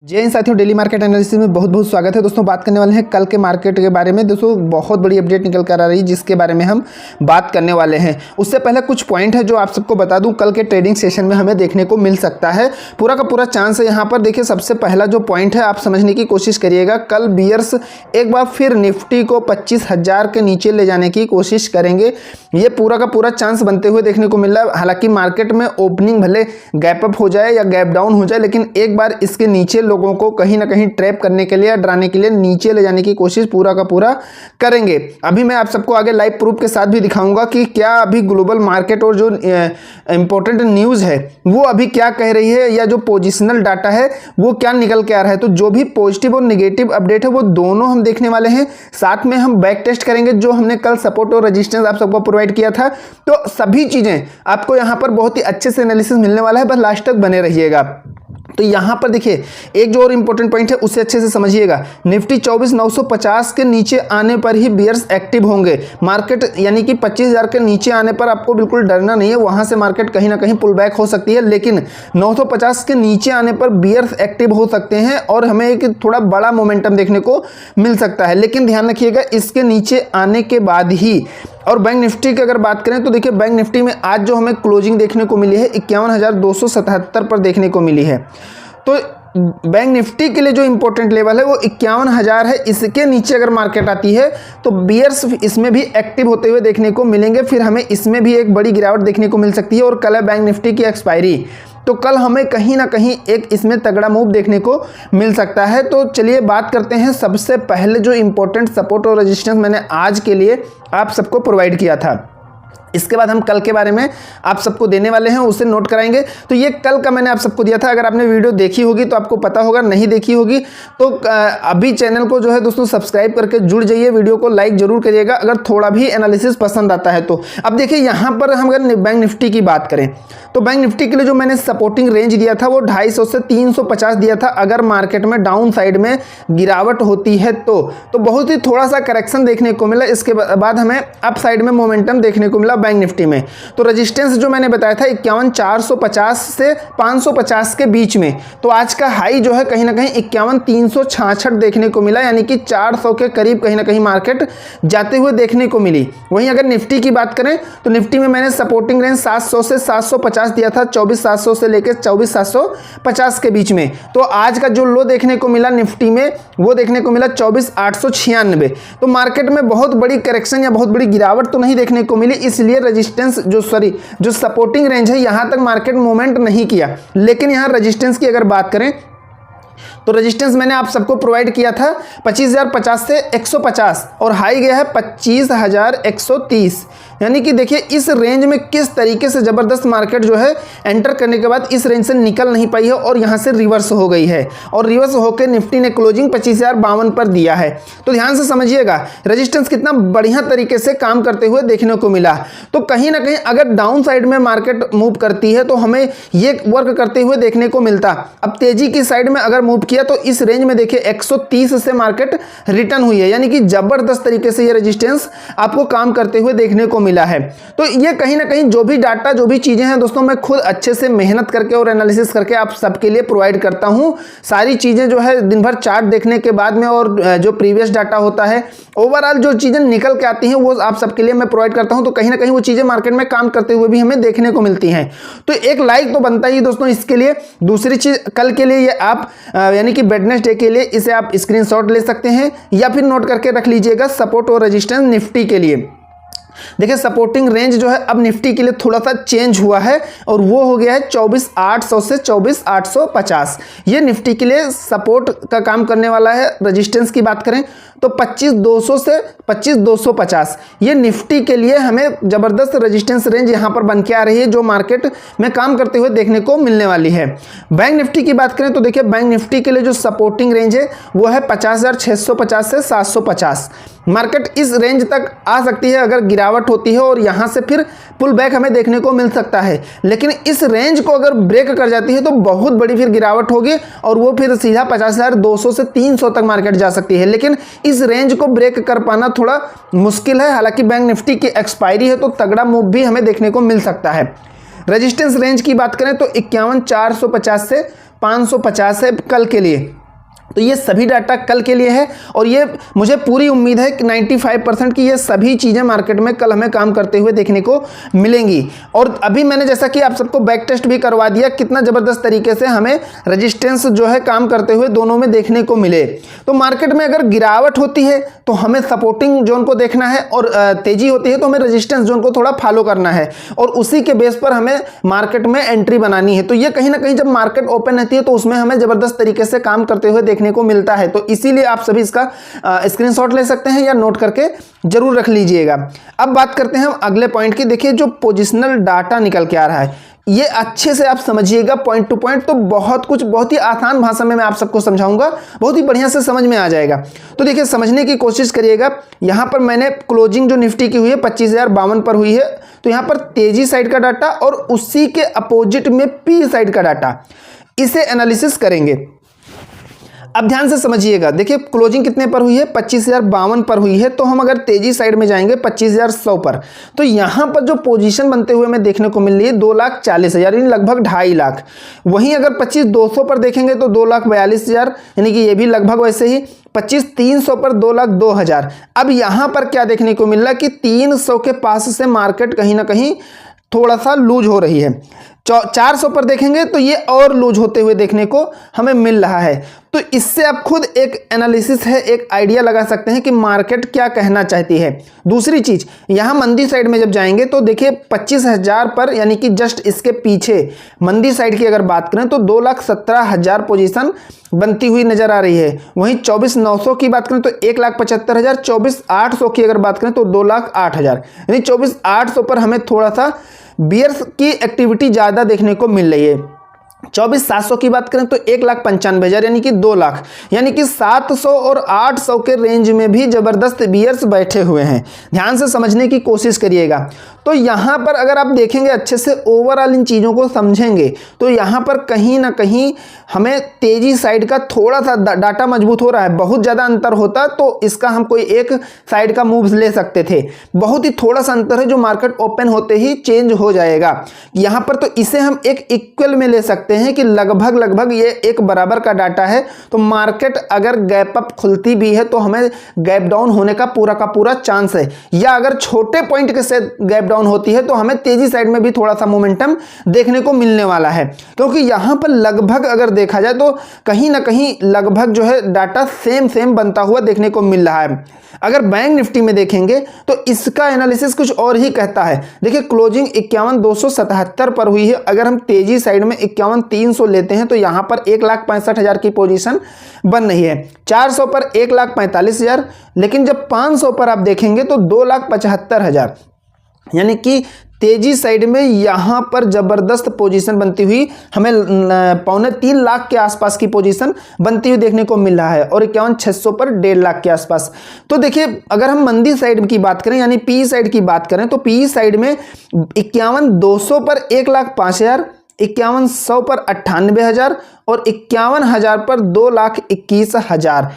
जय हिंद साथियों, daily market analysis में बहुत बहुत स्वागत है। दोस्तों बात करने वाले हैं कल के मार्केट के बारे में। दोस्तों बहुत बड़ी अपडेट निकल कर आ रही है जिसके बारे में हम बात करने वाले हैं। उससे पहले कुछ पॉइंट है जो आप सबको बता दूं, कल के ट्रेडिंग सेशन में हमें देखने को मिल सकता है। पूरा का पूरा चांस है यहाँ पर। देखिए सबसे पहला जो पॉइंट है आप समझने की कोशिश करिएगा। कल बियर्स एक बार फिर निफ्टी को 25,000 के नीचे ले जाने की कोशिश करेंगे। ये पूरा का पूरा चांस बनते हुए देखने को मिल रहा है। हालांकि मार्केट में ओपनिंग भले गैप अप हो जाए या गैप डाउन हो जाए, लेकिन एक बार इसके नीचे लोगों को कहीं ना कहीं ट्रैप करने के लिए या डराने के लिए नीचे ले जाने की कोशिश पूरा का पूरा करेंगे। अभी मैं आप सबको आगे लाइव प्रूफ के साथ भी दिखाऊंगा कि क्या अभी ग्लोबल मार्केट और जो इंपॉर्टेंट न्यूज़ है वो अभी क्या कह रही है, या जो पोजिशनल डाटा है वो क्या निकल के आ रहा है। तो जो भी पॉजिटिव और निगेटिव अपडेट है वो दोनों हम देखने वाले हैं। साथ में हम बैक टेस्ट करेंगे जो हमने कल सपोर्ट और रेजिस्टेंस आप सबको प्रोवाइड किया था। तो सभी चीज़ें आपको यहाँ पर बहुत ही अच्छे से एनालिसिस मिलने वाला है, बस लास्ट तक बने रहिएगा। तो यहाँ पर देखिए एक जो और इंपॉर्टेंट पॉइंट है उसे अच्छे से समझिएगा। निफ्टी 24,950 के नीचे आने पर ही बियर्स एक्टिव होंगे। मार्केट यानी कि 25,000 के नीचे आने पर आपको बिल्कुल डरना नहीं है, वहां से मार्केट कहीं ना कहीं पुल बैक हो सकती है, लेकिन 950 के नीचे आने पर बियर्स एक्टिव हो सकते हैं और हमें एक थोड़ा बड़ा मोमेंटम देखने को मिल सकता है। लेकिन ध्यान रखिएगा इसके नीचे आने के बाद ही। और बैंक निफ्टी की अगर बात करें तो देखिए बैंक निफ्टी में आज जो हमें क्लोजिंग देखने को मिली है 51,277 पर देखने को मिली है। तो बैंक निफ्टी के लिए जो इंपॉर्टेंट लेवल है वो 51,000 है। इसके नीचे अगर मार्केट आती है तो बियर्स इसमें भी एक्टिव होते हुए देखने को मिलेंगे, फिर हमें इसमें भी एक बड़ी गिरावट देखने को मिल सकती है। और कल है बैंक निफ्टी की एक्सपायरी, तो कल हमें कहीं ना कहीं एक इसमें तगड़ा मूव देखने को मिल सकता है। तो चलिए बात करते हैं। सबसे पहले जो इंपॉर्टेंट सपोर्ट और रेजिस्टेंस मैंने आज के लिए आप सबको प्रोवाइड किया था, इसके बाद हम कल के बारे में आप सबको देने वाले हैं, उसे नोट कराएंगे। तो ये कल का मैंने आप सबको दिया था। अगर आपने वीडियो देखी होगी तो आपको पता होगा, नहीं देखी होगी तो अभी चैनल को जो है दोस्तों सब्सक्राइब करके जुड़ जाइए, वीडियो को लाइक जरूर करिएगा अगर थोड़ा भी एनालिसिस पसंद आता है तो। अब देखिए यहाँ पर हम अगर बैंक निफ्टी की बात करें तो बैंक निफ्टी के लिए जो मैंने सपोर्टिंग रेंज दिया था वो 250 से 350 दिया था। अगर मार्केट में डाउन साइड में गिरावट होती है तो बहुत ही थोड़ा सा करेक्शन देखने को मिला। इसके बाद हमें अप साइड में मोमेंटम देखने को मिला बैंक निफ्टी में। तो रेजिस्टेंस जो मैंने बताया था 51,450 से 550 के बीच में। तो आज का हाई जो है कहीं ना कहीं 51,366 देखने को मिला, यानी कि 400 के करीब कहीं ना कहीं मार्केट जाते हुए देखने को मिली। वहीं अगर निफ्टी की बात करें तो निफ्टी में मैंने सपोर्टिंग रेंज 700 से 750 दिया था, 24,700 से लेकर 24,750 के बीच में। तो आज का जो लो देखने को मिला निफ्टी में वो देखने को मिला 24,896। तो मार्केट में बहुत बड़ी करेक्शन या बहुत बड़ी गिरावट तो नहीं देखने को मिली, इसलिए रेजिस्टेंस जो सपोर्टिंग रेंज है यहां तक मार्केट मूवमेंट नहीं किया। लेकिन यहां रेजिस्टेंस की अगर बात करें तो रेजिस्टेंस मैंने आप सबको प्रोवाइड किया था 25,050 से 150 और हाई गया है 25,130। यानी कि देखिए इस रेंज में किस तरीके से जबरदस्त मार्केट जो है एंटर करने के बाद इस रेंज से निकल नहीं पाई है और यहां से रिवर्स हो गई है। और रिवर्स होकर निफ्टी ने क्लोजिंग 25,052 पर दिया है। तो ध्यान से समझिएगा रेजिस्टेंस कितना बढ़िया तरीके से काम करते हुए देखने को मिला। तो कहीं ना कहीं अगर डाउन साइड में मार्केट मूव करती है तो हमें ये वर्क करते हुए देखने को मिलता। अब तेजी की साइड में अगर मूव किया तो इस रेंज में देखिए 130 से मार्केट रिटर्न हुई है, यानी कि जबरदस्त तरीके से ये रेजिस्टेंस आपको काम करते हुए देखने को मिला है। तो ये कहीं ना कहीं जो भी डाटा जो भी चीजें हैं दोस्तों मैं खुद अच्छे से मेहनत करके और एनालिसिस करके आप सबके लिए प्रोवाइड करता हूं। सारी चीजें जो है दिन भर चार्ट देखने के बाद में और जो प्रीवियस डाटा होता है ओवरऑल जो चीजें निकल के आती हैं वो आप सबके लिए मैं प्रोवाइड करता हूं। तो कहीं ना कहीं वो चीजें मार्केट में काम करते हुए भी हमें देखने को मिलती हैं। तो एक लाइक तो बनता ही दोस्तों इसके लिए। दूसरी चीज कल के लिए ये आप यानी कि वेडनेसडे के लिए इसे आप स्क्रीनशॉट ले सकते हैं या फिर नोट करके रख लीजिएगा सपोर्ट और रेजिस्टेंस निफ्टी के लिए। देखिए सपोर्टिंग रेंज जो है अब निफ्टी के लिए थोड़ा सा चेंज हुआ है और वो हो गया है 24,800 से 24,850। ये निफ्टी के लिए सपोर्ट का काम करने वाला है। रेजिस्टेंस की बात करें तो 25,200 से 25,250 ये निफ्टी के लिए हमें जबरदस्त रेजिस्टेंस रेंज यहां पर बन के आ रही है जो मार्केट में काम करते हुए देखने को मिलने वाली है। बैंक निफ्टी की बात करें तो देखिए बैंक निफ्टी के लिए जो सपोर्टिंग रेंज है वो है 50,650 से 750। मार्केट इस रेंज तक आ सकती है अगर गिरावट होती है और यहां से फिर पुल बैक हमें देखने को मिल सकता है। लेकिन इस रेंज को अगर ब्रेक कर जाती है तो बहुत बड़ी फिर गिरावट होगी और वो फिर सीधा 50,200 से 300 तक मार्केट जा सकती है। लेकिन इस रेंज को ब्रेक कर पाना थोड़ा मुश्किल है। हालांकि बैंक निफ्टी की एक्सपायरी है तो तगड़ा मूव भी हमें देखने को मिल सकता है। रेजिस्टेंस रेंज की बात करें तो 51,450 से 550 है कल के लिए। तो ये सभी डाटा कल के लिए है और ये मुझे पूरी उम्मीद है कि 95% की ये सभी चीज़ें मार्केट में कल हमें काम करते हुए देखने को मिलेंगी। और अभी मैंने जैसा कि आप सबको बैक टेस्ट भी करवा दिया, कितना ज़बरदस्त तरीके से हमें रेजिस्टेंस जो है काम करते हुए दोनों में देखने को मिले। तो मार्केट में अगर गिरावट होती है तो हमें सपोर्टिंग जोन को देखना है और तेज़ी होती है तो हमें रेजिस्टेंस जोन को थोड़ा फॉलो करना है और उसी के बेस पर हमें मार्केट में एंट्री बनानी है। तो ये कहीं ना कहीं जब मार्केट ओपन रहती है तो उसमें हमें ज़बरदस्त तरीके से काम करते हुए देखने को मिलता है। तो इसीलिए आप सभी इसका स्क्रीनशॉट ले सकते हैं या नोट करके जरूर रख लीजिएगा। अब बात करते हैं हम अगले पॉइंट की। देखिए जो पोजिशनल डाटा निकल के आ रहा है ये अच्छे से आप समझिएगा पॉइंट टू पॉइंट। तो बहुत कुछ बहुत ही आसान भाषा में मैं आप सबको समझाऊंगा, बहुत ही बढ़िया से समझ में आ जाएगा। तो देखिए समझने की कोशिश करिएगा। यहां पर मैंने क्लोजिंग जो निफ्टी की हुई है 25,052 पर हुई है, तो यहां पर तेजी साइड का डाटा और उसी के अपोजिट में पी साइड का डाटा, इसे एनालिसिस करेंगे। अब ध्यान से समझिएगा। देखिए क्लोजिंग कितने पर हुई है, 25,052 पर हुई है। तो हम अगर तेजी साइड में जाएंगे 25,100 पर, तो यहां पर जो पोजीशन बनते हुए हमें देखने को मिल रही है 2,40,000 यानी लगभग 2.5 लाख। वहीं अगर 25,200 पर देखेंगे तो 2,42,000 यानी कि ये भी लगभग वैसे ही। 25,300 पर 2,02,000। अब यहां पर क्या देखने को मिल रहा है कि 300 के पास से मार्केट कहीं ना कहीं थोड़ा सा लूज हो रही है। 400 पर देखेंगे तो ये और लूज होते हुए देखने को हमें मिल रहा है। तो इससे आप खुद एक एनालिसिस है, एक आइडिया लगा सकते हैं कि मार्केट क्या कहना चाहती है। दूसरी चीज यहां मंदी साइड में जब जाएंगे तो देखिए 25,000 पर यानी कि जस्ट इसके पीछे मंदी साइड की अगर बात करें तो 2,17,000 पोजीशन बनती हुई नजर आ रही है। वहीं 24,900 की बात करें तो 1,75,000, 24,800 की अगर बात करें तो 2,08,000 यानी 24,800 पर हमें थोड़ा सा बियर्स की एक्टिविटी ज़्यादा देखने को मिल रही है। 24,700 की बात करें तो 1,95,000 यानी कि 2 लाख, यानी कि 700 और 800 के रेंज में भी जबरदस्त बियर्स बैठे हुए हैं। ध्यान से समझने की कोशिश करिएगा। तो यहां पर अगर आप देखेंगे अच्छे से ओवरऑल इन चीज़ों को समझेंगे तो यहां पर कहीं ना कहीं हमें तेजी साइड का थोड़ा सा डाटा मजबूत हो रहा है। बहुत ज़्यादा अंतर होता तो इसका हम कोई एक साइड का मूव ले सकते थे। बहुत ही थोड़ा सा अंतर है जो मार्केट ओपन होते ही चेंज हो जाएगा यहां पर। तो इसे हम एक इक्वल में ले सकते हैं कि लगभग ये एक बराबर का डाटा है। तो मार्केट अगर गैप अप खुलती भी है तो हमें गैप डाउन होने का पूरा चांस है, या अगर छोटे पॉइंट के साथ गैप डाउन होती है तो हमें तेजी साइड में भी थोड़ा सा मोमेंटम देखने को मिलने वाला है। क्योंकि यहां पर लगभग अगर देखा जाए तो कहीं ना कहीं लगभग जो है डाटा सेम बनता हुआ देखने को मिल रहा है। अगर बैंक निफ्टी में देखेंगे तो इसका एनालिसिस कुछ और ही कहता है। देखिए क्लोजिंग 51,277 पर हुई है। अगर हम तेजी साइड में 51,300 लेते हैं तो यहां पर 1,65,000 की पोजीशन बन रही है। 400 पर 1,45,000, लेकिन जब 500 पर आप देखेंगे तो 2,75,000 यानी कि तेजी साइड में यहां पर जबरदस्त पोजीशन बनती हुई हमें 2.25 लाख के आसपास की पोजीशन बनती हुई देखने को मिल रहा है और 51,600 पर 1.5 लाख के आसपास। तो देखिए अगर हम मंदी साइड की बात करें यानी पी साइड की बात करें तो पी साइड में 51,200 पर 1,05,000, 51,100 पर 98,000 और 51,000 पर 2,21,000।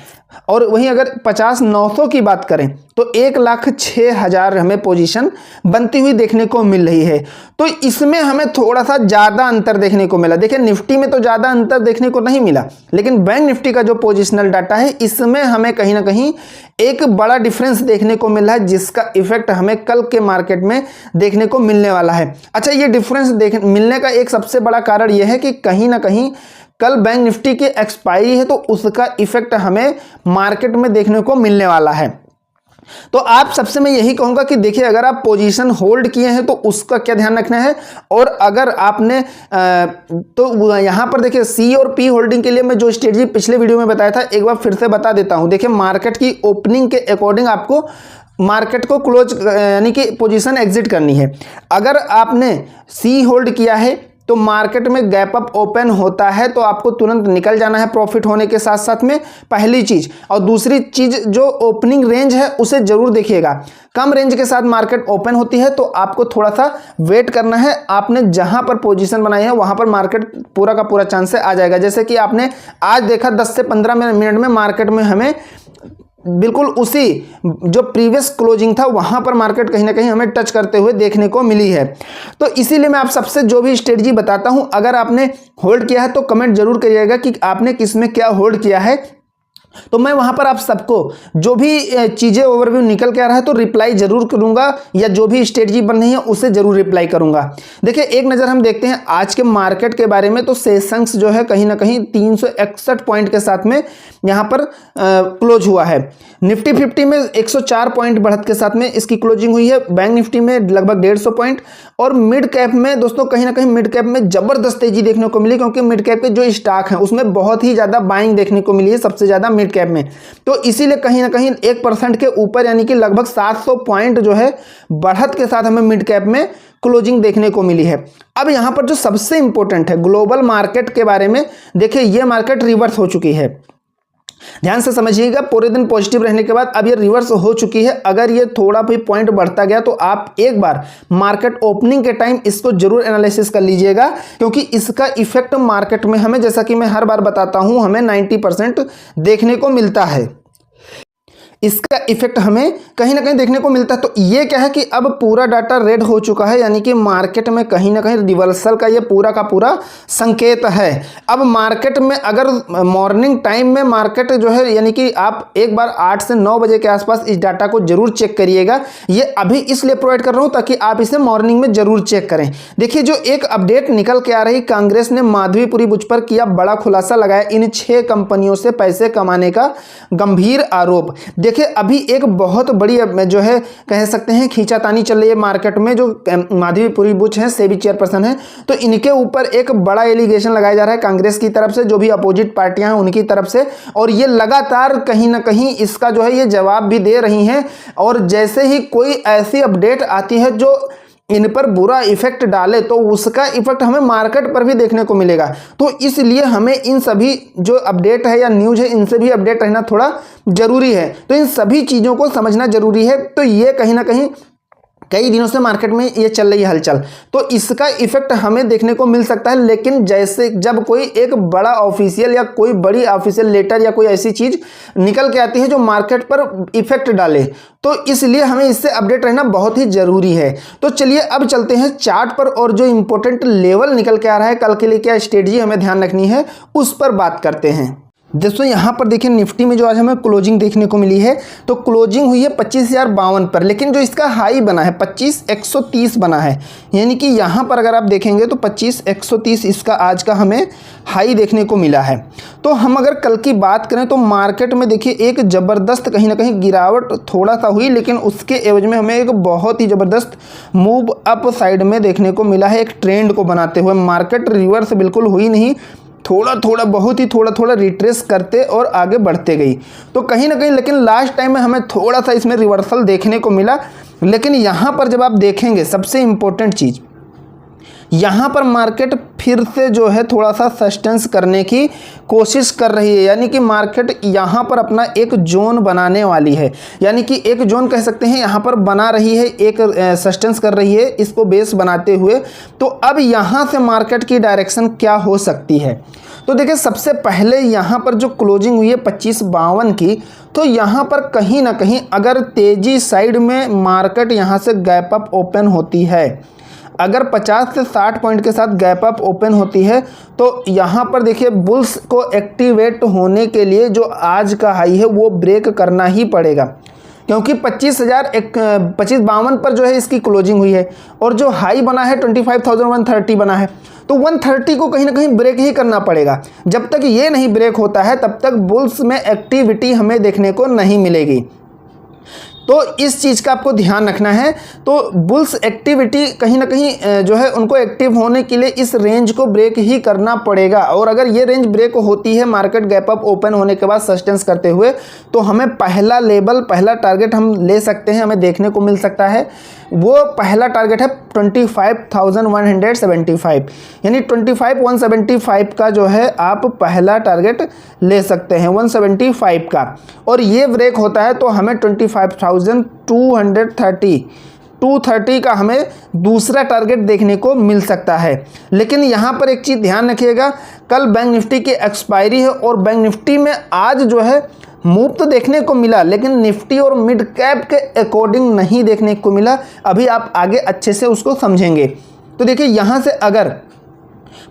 और वहीं अगर 50,900 की बात करें तो 1,06,000 हमें पोजीशन बनती हुई देखने को मिल रही है। तो इसमें हमें थोड़ा सा ज़्यादा अंतर देखने को मिला। देखिए निफ्टी में तो ज़्यादा अंतर देखने को नहीं मिला, लेकिन बैंक निफ्टी का जो पोजिशनल डाटा है इसमें हमें कहीं ना कहीं एक बड़ा डिफरेंस देखने को मिला है, जिसका इफेक्ट हमें कल के मार्केट में देखने को मिलने वाला है। अच्छा, ये डिफरेंस मिलने का एक सबसे बड़ा कारण यह है कि कहीं ना कहीं कल बैंक निफ्टी की एक्सपायरी है तो उसका इफेक्ट हमें मार्केट में देखने को मिलने वाला है। तो आप सबसे मैं यही कहूंगा कि देखिए अगर आप पोजीशन होल्ड किए हैं तो उसका क्या ध्यान रखना है, और अगर आपने तो यहां पर देखिए सी और पी होल्डिंग के लिए मैं जो स्ट्रेटजी पिछले वीडियो में बताया था एक बार फिर से बता देता हूं। देखिए मार्केट की ओपनिंग के अकॉर्डिंग आपको मार्केट को क्लोज यानी कि पोजीशन एग्जिट करनी है। अगर आपने सी होल्ड किया है तो मार्केट में गैप अप ओपन होता है तो आपको तुरंत निकल जाना है प्रॉफिट होने के साथ साथ में, पहली चीज। और दूसरी चीज जो ओपनिंग रेंज है उसे जरूर देखिएगा। कम रेंज के साथ मार्केट ओपन होती है तो आपको थोड़ा सा वेट करना है। आपने जहां पर पोजीशन बनाई है वहां पर मार्केट पूरा का पूरा चांस से आ जाएगा। जैसे कि आपने आज देखा 10 से 15 मिनट में मार्केट में हमें बिल्कुल उसी जो प्रीवियस क्लोजिंग था वहां पर मार्केट कहीं ना कहीं हमें टच करते हुए देखने को मिली है। तो इसीलिए मैं आप सबसे जो भी स्ट्रेटजी बताता हूं, अगर आपने होल्ड किया है तो कमेंट जरूर करिएगा कि आपने किस में क्या होल्ड किया है, तो मैं वहां पर आप सबको जो भी चीजें ओवरव्यू निकल के आ रहा है तो रिप्लाई जरूर करूंगा, या जो भी स्ट्रेटजी बन रही है उसे जरूर रिप्लाई करूंगा। देखिए एक नजर हम देखते हैं आज के मार्केट के बारे में। तो सेशंस जो है कहीं ना कहीं 361 पॉइंट के साथ में यहां पर क्लोज हुआ है। निफ्टी 50 में 104 पॉइंट बढ़त के साथ में इसकी क्लोजिंग हुई है। बैंक निफ्टी में लगभग 150 पॉइंट, और मिड कैप में दोस्तों कहीं ना कहीं मिड कैप में जबरदस्त तेजी देखने को मिली, क्योंकि मिड कैप के जो स्टॉक हैं उसमें बहुत ही ज्यादा बाइंग देखने को मिली है, सबसे ज्यादा मिड कैप में। तो इसीलिए कहीं ना कहीं 1% के ऊपर यानी कि लगभग 700 पॉइंट जो है बढ़त के साथ हमें मिड कैप में क्लोजिंग देखने को मिली है। अब यहां पर जो सबसे इंपॉर्टेंट है ग्लोबल मार्केट के बारे में, देखिए ये मार्केट रिवर्स हो चुकी है। ध्यान से समझिएगा, पूरे दिन पॉजिटिव रहने के बाद अब ये रिवर्स हो चुकी है। अगर ये थोड़ा भी पॉइंट बढ़ता गया तो आप एक बार मार्केट ओपनिंग के टाइम इसको जरूर एनालिसिस कर लीजिएगा, क्योंकि इसका इफेक्ट मार्केट में हमें, जैसा कि मैं हर बार बताता हूं, हमें 90% देखने को मिलता है। इसका इफेक्ट हमें कहीं ना कहीं देखने को मिलता है। तो ये क्या है कि अब पूरा डाटा रेड हो चुका है, यानी कि मार्केट में कहीं ना कहीं रिवर्सल का ये पूरा का पूरा संकेत है। अब मार्केट में अगर मॉर्निंग टाइम में मार्केट जो है, यानी कि आप एक बार 8 से 9 बजे के आसपास इस डाटा को जरूर चेक करिएगा। ये अभी इसलिए प्रोवाइड कर रहा हूं ताकि आप इसे मॉर्निंग में जरूर चेक करें। देखिए जो एक अपडेट निकल के आ रही, कांग्रेस ने माधवीपुरी बुच पर किया बड़ा खुलासा, लगाया इन 6 कंपनियों से पैसे कमाने का गंभीर आरोप। देखिए अभी एक बहुत बड़ी जो है कह सकते हैं खींचातानी चल रही है मार्केट में। जो माधवीपुरी बुच हैं, सेबी चेयरपर्सन हैं, तो इनके ऊपर एक बड़ा एलिगेशन लगाया जा रहा है कांग्रेस की तरफ से, जो भी अपोजिट पार्टियां हैं उनकी तरफ से, और ये लगातार कहीं ना कहीं इसका जो है ये जवाब भी दे रही हैं। और जैसे ही कोई ऐसी अपडेट आती है जो इन पर बुरा इफेक्ट डाले तो उसका इफेक्ट हमें मार्केट पर भी देखने को मिलेगा। तो इसलिए हमें इन सभी जो अपडेट है या न्यूज़ है इनसे भी अपडेट रहना थोड़ा जरूरी है। तो इन सभी चीज़ों को समझना जरूरी है। तो ये कहीं ना कहीं कई दिनों से मार्केट में ये चल रही है हलचल, तो इसका इफेक्ट हमें देखने को मिल सकता है। लेकिन जैसे जब कोई एक बड़ा ऑफिशियल या कोई बड़ी ऑफिशियल लेटर या कोई ऐसी चीज निकल के आती है जो मार्केट पर इफेक्ट डाले, तो इसलिए हमें इससे अपडेट रहना बहुत ही जरूरी है। तो चलिए अब चलते हैं चार्ट पर, और जो इंपॉर्टेंट लेवल निकल के आ रहा है, कल के लिए क्या स्ट्रेटजी हमें ध्यान रखनी है, उस पर बात करते हैं। दोस्तों यहाँ पर देखिए निफ्टी में जो आज हमें क्लोजिंग देखने को मिली है, तो क्लोजिंग हुई है 25,052 पर, लेकिन जो इसका हाई बना है 25,130 बना है। यानी कि यहाँ पर अगर आप देखेंगे तो 25,130 इसका आज का हमें हाई देखने को मिला है। तो हम अगर कल की बात करें तो मार्केट में देखिए एक ज़बरदस्त कहीं ना कहीं गिरावट थोड़ा सा हुई, लेकिन उसके एवज में हमें एक बहुत ही ज़बरदस्त मूव अप साइड में देखने को मिला है। एक ट्रेंड को बनाते हुए मार्केट रिवर्स बिल्कुल हुई नहीं, थोड़ा थोड़ा बहुत ही थोड़ा थोड़ा रिट्रेस करते और आगे बढ़ते गई। तो कहीं ना कहीं लेकिन लास्ट टाइम में हमें थोड़ा सा इसमें रिवर्सल देखने को मिला। लेकिन यहाँ पर जब आप देखेंगे सबसे इम्पोर्टेंट चीज़, यहाँ पर मार्केट फिर से जो है थोड़ा सा सस्टेंस करने की कोशिश कर रही है। यानी कि मार्केट यहाँ पर अपना एक जोन बनाने वाली है, यानी कि एक जोन कह सकते हैं यहाँ पर बना रही है, एक सस्टेंस कर रही है इसको बेस बनाते हुए। तो अब यहाँ से मार्केट की डायरेक्शन क्या हो सकती है, तो देखिए सबसे पहले यहाँ पर जो क्लोजिंग हुई है 25,52 की, तो यहाँ पर कहीं ना कहीं अगर तेजी साइड में मार्केट यहाँ से गैप अप ओपन होती है, अगर 50 से 60 पॉइंट के साथ गैप अप ओपन होती है, तो यहाँ पर देखिए बुल्स को एक्टिवेट होने के लिए जो आज का हाई है वो ब्रेक करना ही पड़ेगा, क्योंकि 25,52 पर जो है इसकी क्लोजिंग हुई है, और जो हाई बना है 25,130 बना है। तो 130 को कहीं ना कहीं ब्रेक ही करना पड़ेगा। जब तक ये नहीं ब्रेक होता है तब तक बुल्स में एक्टिविटी हमें देखने को नहीं मिलेगी। तो इस चीज़ का आपको ध्यान रखना है। तो बुल्स एक्टिविटी कहीं ना कहीं जो है उनको एक्टिव होने के लिए इस रेंज को ब्रेक ही करना पड़ेगा, और अगर ये रेंज ब्रेक होती है मार्केट गैप अप ओपन होने के बाद सस्टेंस करते हुए, तो हमें पहला लेवल, पहला टारगेट हम ले सकते हैं, हमें देखने को मिल सकता है। वो पहला टारगेट है 25,175, यानी 25,175 का जो है आप पहला टारगेट ले सकते हैं 175 का, और ये ब्रेक होता है तो हमें 25,230 का हमें दूसरा टारगेट देखने को मिल सकता है। लेकिन यहाँ पर एक चीज़ ध्यान रखिएगा, कल बैंक निफ्टी की एक्सपायरी है, और बैंक निफ्टी में आज जो है मूव तो देखने को मिला, लेकिन निफ्टी और मिड कैप के अकॉर्डिंग नहीं देखने को मिला। अभी आप आगे अच्छे से उसको समझेंगे। तो देखिए यहाँ से अगर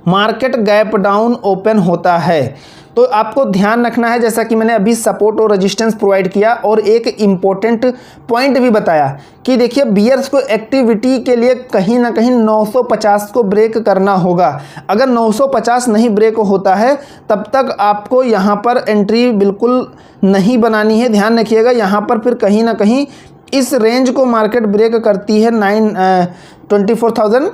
मार्केट गैप डाउन ओपन होता है तो आपको ध्यान रखना है, जैसा कि मैंने अभी सपोर्ट और रेजिस्टेंस प्रोवाइड किया और एक इम्पोर्टेंट पॉइंट भी बताया कि देखिए बियर्स को एक्टिविटी के लिए कहीं ना कहीं 950 को ब्रेक करना होगा। अगर 950 नहीं ब्रेक होता है तब तक आपको यहाँ पर एंट्री बिल्कुल नहीं बनानी है। ध्यान रखिएगा, यहाँ पर फिर कहीं ना कहीं इस रेंज को मार्केट ब्रेक करती है 24,000,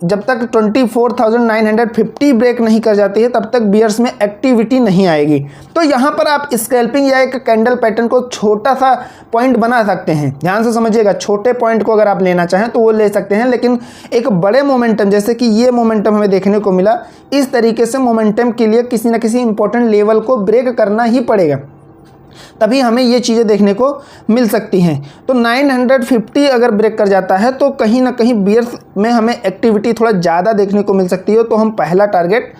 जब तक 24,950 ब्रेक नहीं कर जाती है तब तक बियर्स में एक्टिविटी नहीं आएगी। तो यहाँ पर आप स्कैल्पिंग या एक कैंडल पैटर्न को छोटा सा पॉइंट बना सकते हैं। ध्यान से समझिएगा, छोटे पॉइंट को अगर आप लेना चाहें तो वो ले सकते हैं, लेकिन एक बड़े मोमेंटम जैसे कि ये मोमेंटम हमें देखने को मिला, इस तरीके से मोमेंटम के लिए किसी न किसी इंपॉर्टेंट लेवल को ब्रेक करना ही पड़ेगा, तभी हमें ये चीज़ें देखने को मिल सकती हैं। तो 950 अगर ब्रेक कर जाता है तो कहीं ना कहीं बियर्स में हमें एक्टिविटी थोड़ा ज़्यादा देखने को मिल सकती है। तो हम पहला टारगेट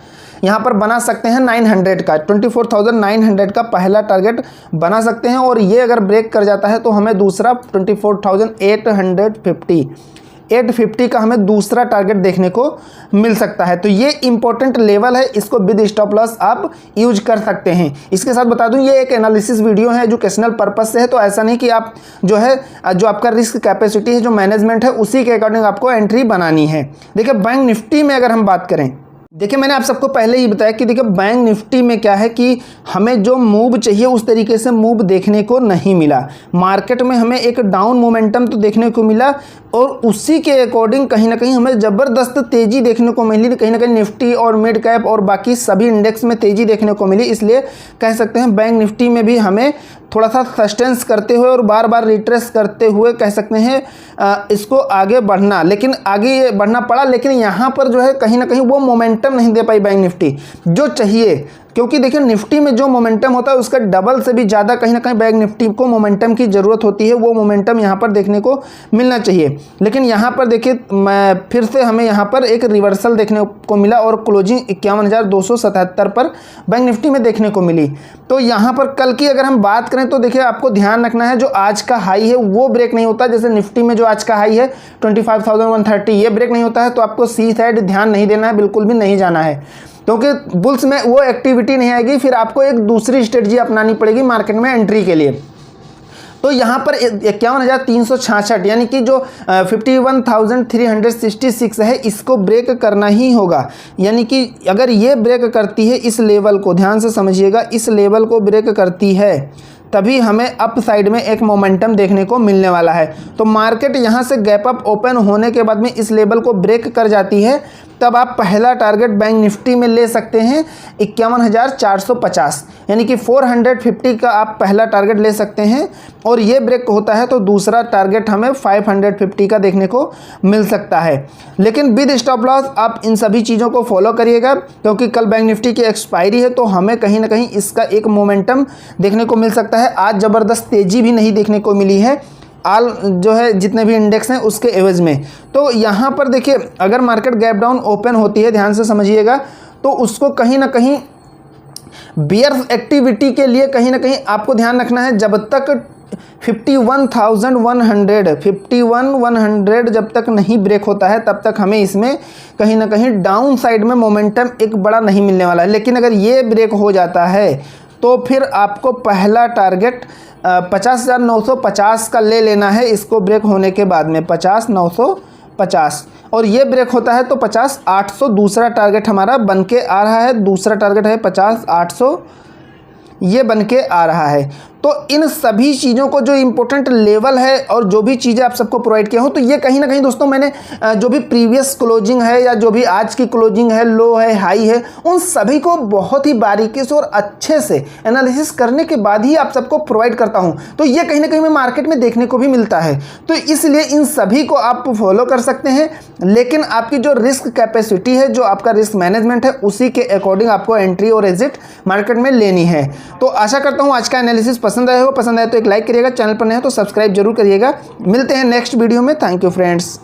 यहाँ पर बना सकते हैं 900 का, 24,900 का पहला टारगेट बना सकते हैं। और ये अगर ब्रेक कर जाता है तो हमें दूसरा 24,850 का हमें दूसरा टारगेट देखने को मिल सकता है। तो ये इंपॉर्टेंट लेवल है, इसको विद स्टॉप लॉस आप यूज कर सकते हैं। इसके साथ बता दूं ये एक एनालिसिस वीडियो है, एजुकेशनल पर्पस से है, तो ऐसा नहीं कि आप जो आपका रिस्क कैपेसिटी है, जो मैनेजमेंट है, उसी के अकॉर्डिंग आपको एंट्री बनानी है। देखिए बैंक निफ्टी में अगर हम बात करें, देखिए मैंने आप सबको पहले ही बताया कि देखिए बैंक निफ्टी में क्या है कि हमें जो मूव चाहिए उस तरीके से मूव देखने को नहीं मिला। मार्केट में हमें एक डाउन मोमेंटम तो देखने को मिला और उसी के अकॉर्डिंग कहीं ना कहीं हमें ज़बरदस्त तेज़ी देखने को मिली। कहीं ना कहीं निफ्टी और मिड कैप और बाकी सभी इंडेक्स में तेज़ी देखने को मिली। इसलिए कह सकते हैं बैंक निफ्टी में भी हमें थोड़ा सा सस्टेंस करते हुए और बार बार रिट्रेस करते हुए कह सकते हैं इसको आगे बढ़ना, लेकिन आगे बढ़ना पड़ा। लेकिन यहाँ पर जो है कहीं ना कहीं वो मोमेंटम नहीं दे पाई बैंक निफ्टी जो चाहिए, क्योंकि देखिए निफ्टी में जो मोमेंटम होता है उसका डबल से भी ज़्यादा कहीं ना कहीं बैंक निफ्टी को मोमेंटम की ज़रूरत होती है। वो मोमेंटम यहाँ पर देखने को मिलना चाहिए, लेकिन यहाँ पर देखिए फिर से हमें यहाँ पर एक रिवर्सल देखने को मिला और क्लोजिंग 51,277 पर बैंक निफ्टी में देखने को मिली। तो यहाँ पर कल की अगर हम बात करें तो देखिए आपको ध्यान रखना है, जो आज का हाई है वो ब्रेक नहीं होता। जैसे निफ्टी में जो आज का हाई है 25,130, ये ब्रेक नहीं होता है तो आपको सी साइड ध्यान नहीं देना है, बिल्कुल भी नहीं जाना है, क्योंकि बुल्स में वो एक्टिविटी नहीं आएगी। फिर आपको एक दूसरी स्ट्रेटजी अपनानी पड़ेगी मार्केट में एंट्री के लिए। तो यहाँ पर 51,366 यानी कि जो 51,366 है, इसको ब्रेक करना ही होगा। यानी कि अगर ये ब्रेक करती है इस लेवल को, ध्यान से समझिएगा, इस लेवल को ब्रेक करती है तभी हमें अप साइड में एक मोमेंटम देखने को मिलने वाला है। तो मार्केट यहाँ से गैप अप ओपन होने के बाद में इस लेवल को ब्रेक कर जाती है, तब आप पहला टारगेट बैंक निफ्टी में ले सकते हैं 51,450, यानी कि 450 का आप पहला टारगेट ले सकते हैं। और ये ब्रेक होता है तो दूसरा टारगेट हमें 550 का देखने को मिल सकता है। लेकिन विद स्टॉप लॉस आप इन सभी चीज़ों को फॉलो करिएगा, क्योंकि कल बैंक निफ्टी की एक्सपायरी है तो हमें कहीं ना कहीं इसका एक मोमेंटम देखने को मिल सकता है। आज ज़बरदस्त तेज़ी भी नहीं देखने को मिली है आल जो है जितने भी इंडेक्स हैं उसके एवज में। तो यहाँ पर देखिए अगर मार्केट गैप डाउन ओपन होती है, ध्यान से समझिएगा, तो उसको कहीं ना कहीं बियर्स एक्टिविटी के लिए कहीं ना कहीं आपको ध्यान रखना है। जब तक 51,100 जब तक नहीं ब्रेक होता है तब तक हमें इसमें कहीं ना कहीं डाउन साइड में मोमेंटम एक बड़ा नहीं मिलने वाला है। लेकिन अगर ये ब्रेक हो जाता है तो फिर आपको पहला टारगेट 50,950 का ले लेना है इसको ब्रेक होने के बाद में, 50,950, और ये ब्रेक होता है तो 50,800 दूसरा टारगेट हमारा बन के आ रहा है। दूसरा टारगेट है 50,800, ये बन के आ रहा है। तो इन सभी चीज़ों को जो इम्पोर्टेंट लेवल है और जो भी चीज़ें आप सबको प्रोवाइड किया हूँ, तो ये कहीं ना कहीं दोस्तों मैंने जो भी प्रीवियस क्लोजिंग है या जो भी आज की क्लोजिंग है, लो है, हाई है, उन सभी को बहुत ही बारीकी से और अच्छे से एनालिसिस करने के बाद ही आप सबको प्रोवाइड करता हूँ। तो ये कहीं ना कहीं मैं मार्केट में देखने को भी मिलता है, तो इसलिए इन सभी को आप फॉलो कर सकते हैं। लेकिन आपकी जो रिस्क कैपेसिटी है, जो आपका रिस्क मैनेजमेंट है, उसी के अकॉर्डिंग आपको एंट्री और एग्जिट मार्केट में लेनी है। तो आशा करता हूँ आज का एनालिसिस पसंद आया हो। पसंद आए तो एक लाइक करिएगा, चैनल पर नए हो तो सब्सक्राइब जरूर करिएगा। मिलते हैं नेक्स्ट वीडियो में। Thank you friends.